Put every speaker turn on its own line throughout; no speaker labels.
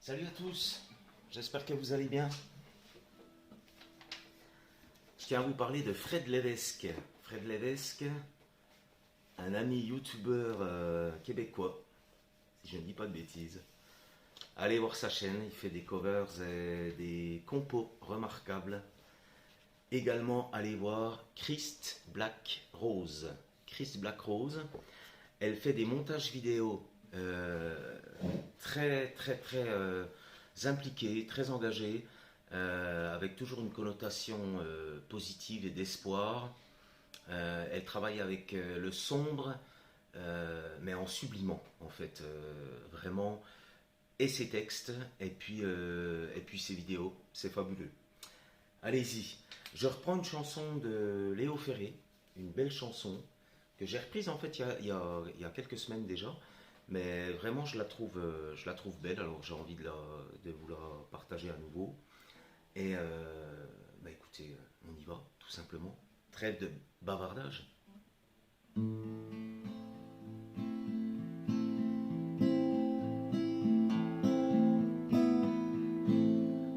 Salut à tous, j'espère que vous allez bien. Je tiens à vous parler de Fred Levesque. Fred Levesque, un ami youtubeur québécois, si je ne dis pas de bêtises. Allez voir sa chaîne, il fait des covers et des compos remarquables. Également, allez voir Christ Black Rose. Christ Black Rose, elle fait des montages vidéo très impliqués, très engagés, avec toujours une connotation positive et d'espoir. Elle travaille avec le sombre, mais en sublimant en fait, vraiment, et ses textes, et puis ses vidéos, c'est fabuleux. Allez-y, je reprends une chanson de Léo Ferré, une belle chanson, que j'ai reprise en fait il y a quelques semaines déjà, mais vraiment je la trouve belle, alors j'ai envie de vous la partager à nouveau. Et écoutez, on y va, tout simplement. Trêve de bavardage.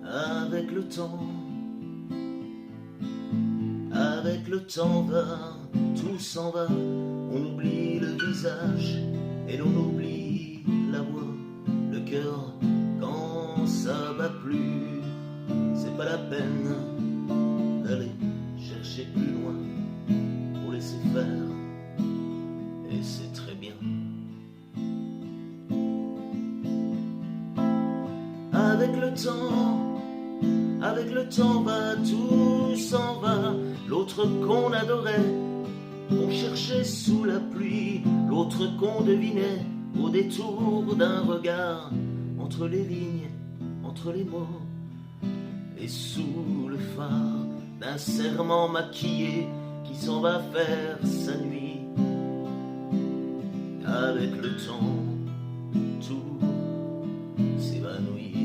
Avec le temps va, tout s'en va, on oublie le visage et l'on oublie la voix, le cœur quand ça va plus. C'est pas la peine d'aller chercher plus loin pour laisser faire, et c'est très bien. Avec le temps va, tout s'en va. L'autre qu'on adorait, qu'on cherchait sous la pluie, l'autre qu'on devinait au détour d'un regard, entre les lignes, entre les mots, et sous le phare d'un serment maquillé qui s'en va faire sa nuit. Avec le temps, tout s'évanouit.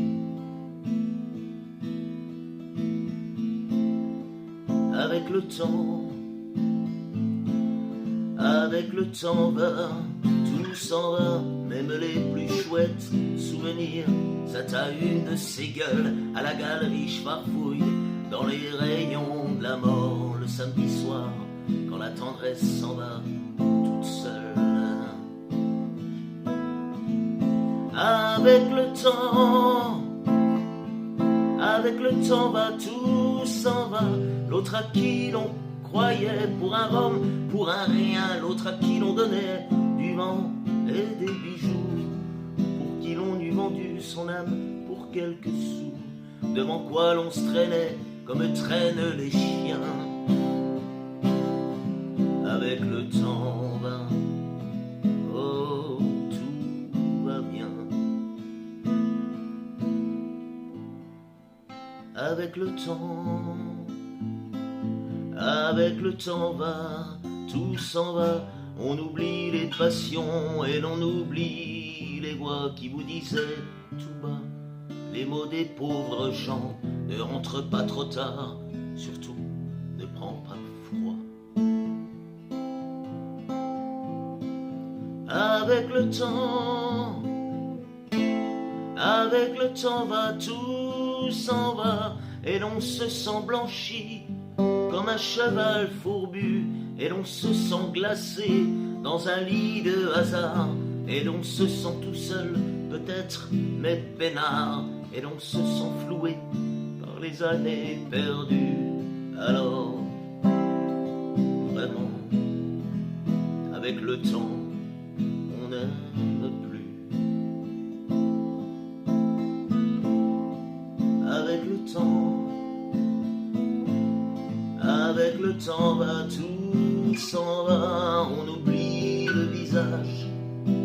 Avec le temps va, tout s'en va, même les plus chouettes souvenirs. Ça t'a une de ces gueules à la galerie, je farfouille dans les rayons de la mort le samedi soir, quand la tendresse s'en va toute seule. Avec le temps va, tout s'en va. L'autre à qui l'on croyait pour un rhum, pour un rien, l'autre à qui l'on donnait du vent et des bijoux, pour qui l'on eût vendu son âme pour quelques sous, devant quoi l'on se traînait comme traînent les chiens. Avec le temps va, oh, tout va bien. Avec le temps va, tout s'en va, on oublie les passions et l'on oublie les voix qui vous disaient tout bas les mots des pauvres gens. Ne rentre pas trop tard, surtout ne prends pas froid. Avec le temps va, tout s'en va, et l'on se sent blanchi comme un cheval fourbu, et l'on se sent glacé dans un lit de hasard, et l'on se sent tout seul peut-être mais peinard, et l'on se sent floué par les années perdues. Alors vraiment, avec le temps on n'aime plus. Avec le temps va, tout s'en va, on oublie le visage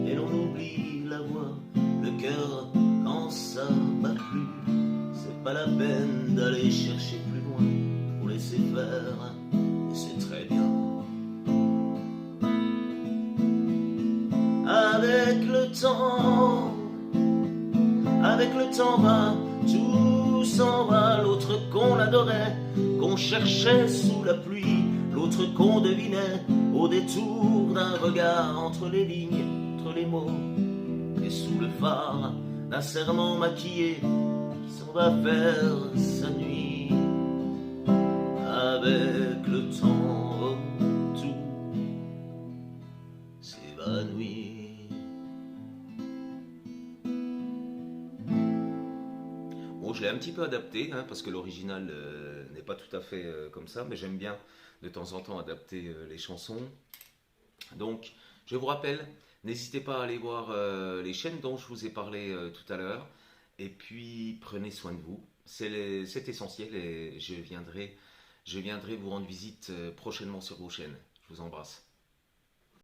et l'on oublie la voix, le cœur quand ça va plus. C'est pas la peine d'aller chercher plus loin pour laisser faire, et c'est très bien. Avec le temps va, tout s'en va. L'autre qu'on adorait, qu'on cherchait sous la pluie, l'autre qu'on devinait au détour d'un regard, entre les lignes, entre les mots, et sous le phare d'un serment maquillé qui s'en va faire sa nuit. Avec le temps, tout s'évanouit. Bon, je l'ai un petit peu adapté, hein, parce que l'original n'est pas tout à fait comme ça, mais j'aime bien de temps en temps adapter les chansons. Donc, je vous rappelle, n'hésitez pas à aller voir les chaînes dont je vous ai parlé tout à l'heure. Et puis, prenez soin de vous. C'est essentiel et je viendrai vous rendre visite prochainement sur vos chaînes. Je vous embrasse.